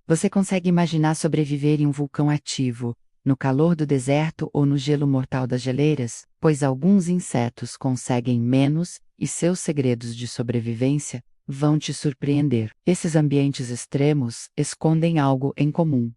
Você consegue imaginar sobreviver em um vulcão ativo, no calor do deserto ou no gelo mortal das geleiras? Pois alguns insetos conseguem menos e seus segredos de sobrevivência vão te surpreender. Esses ambientes extremos escondem algo em comum.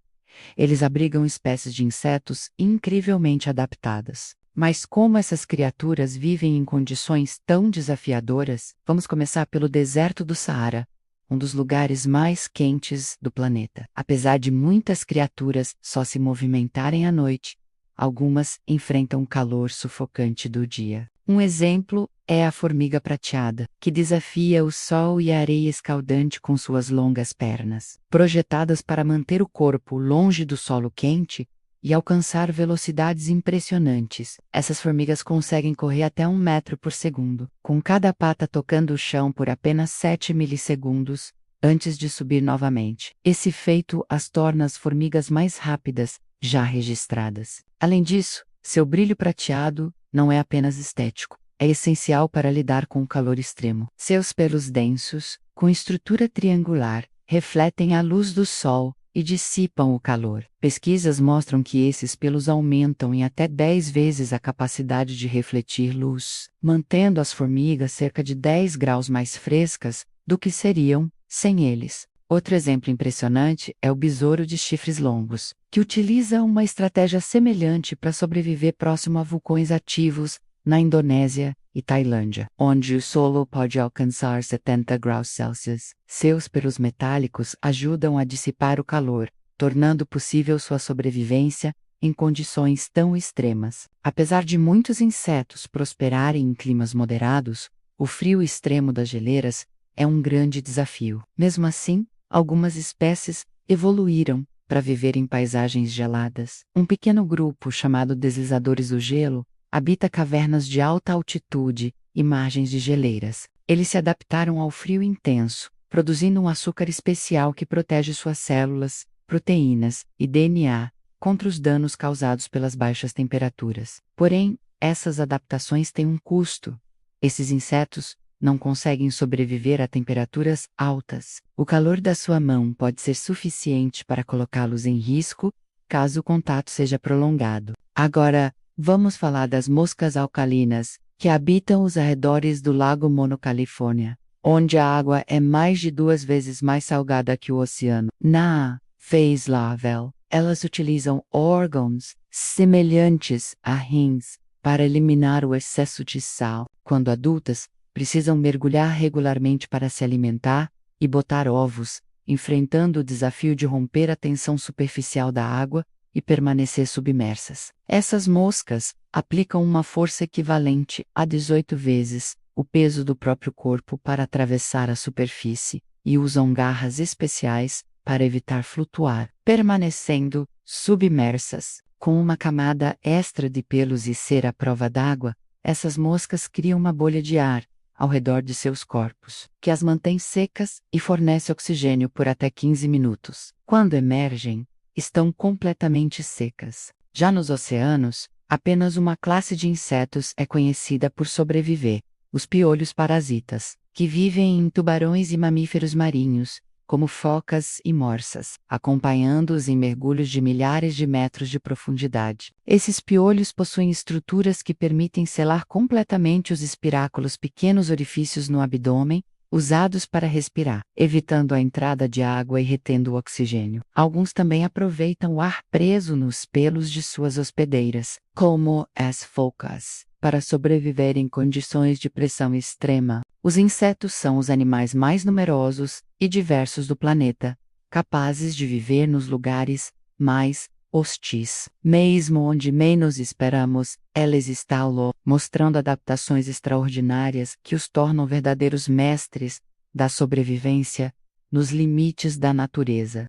Eles abrigam espécies de insetos incrivelmente adaptadas. Mas como essas criaturas vivem em condições tão desafiadoras? Vamos começar pelo deserto do Saara, um dos lugares mais quentes do planeta. Apesar de muitas criaturas só se movimentarem à noite, algumas enfrentam o calor sufocante do dia. Um exemplo é a formiga prateada, que desafia o sol e a areia escaldante com suas longas pernas. Projetadas para manter o corpo longe do solo quente e alcançar velocidades impressionantes, essas formigas conseguem correr até 1 metro por segundo, com cada pata tocando o chão por apenas 7 milissegundos, antes de subir novamente. Esse feito as torna as formigas mais rápidas já registradas. Além disso, seu brilho prateado não é apenas estético, é essencial para lidar com o calor extremo. Seus pelos densos, com estrutura triangular, refletem a luz do sol e dissipam o calor. Pesquisas mostram que esses pelos aumentam em até 10 vezes a capacidade de refletir luz, mantendo as formigas cerca de 10 graus mais frescas do que seriam sem eles. Outro exemplo impressionante é o besouro de chifres longos, que utiliza uma estratégia semelhante para sobreviver próximo a vulcões ativos na Indonésia e Tailândia, onde o solo pode alcançar 70 graus Celsius. Seus pelos metálicos ajudam a dissipar o calor, tornando possível sua sobrevivência em condições tão extremas. Apesar de muitos insetos prosperarem em climas moderados, o frio extremo das geleiras é um grande desafio. Mesmo assim, algumas espécies evoluíram para viver em paisagens geladas. Um pequeno grupo chamado deslizadores do gelo habita cavernas de alta altitude e margens de geleiras. Eles se adaptaram ao frio intenso, produzindo um açúcar especial que protege suas células, proteínas e DNA contra os danos causados pelas baixas temperaturas. Porém, essas adaptações têm um custo. Esses insetos não conseguem sobreviver a temperaturas altas. O calor da sua mão pode ser suficiente para colocá-los em risco, caso o contato seja prolongado. Agora, vamos falar das moscas alcalinas, que habitam os arredores do Lago Mono, Califórnia, onde a água é mais de 2 vezes mais salgada que o oceano. Na phase larval, elas utilizam órgãos semelhantes a rins para eliminar o excesso de sal. Quando adultas, precisam mergulhar regularmente para se alimentar e botar ovos, enfrentando o desafio de romper a tensão superficial da água e permanecer submersas. Essas moscas aplicam uma força equivalente a 18 vezes o peso do próprio corpo para atravessar a superfície e usam garras especiais para evitar flutuar, permanecendo submersas. Com uma camada extra de pelos e cera à prova d'água, essas moscas criam uma bolha de ar ao redor de seus corpos, que as mantém secas e fornece oxigênio por até 15 minutos. Quando emergem, estão completamente secas. Já nos oceanos, apenas uma classe de insetos é conhecida por sobreviver: os piolhos parasitas, que vivem em tubarões e mamíferos marinhos, como focas e morsas, acompanhando-os em mergulhos de milhares de metros de profundidade. Esses piolhos possuem estruturas que permitem selar completamente os espiráculos, pequenos orifícios no abdômen, usados para respirar, evitando a entrada de água e retendo o oxigênio. Alguns também aproveitam o ar preso nos pelos de suas hospedeiras, como as focas, para sobreviver em condições de pressão extrema. Os insetos são os animais mais numerosos e diversos do planeta, capazes de viver nos lugares mais hostis. Mesmo onde menos esperamos, eles estão, mostrando adaptações extraordinárias que os tornam verdadeiros mestres da sobrevivência nos limites da natureza.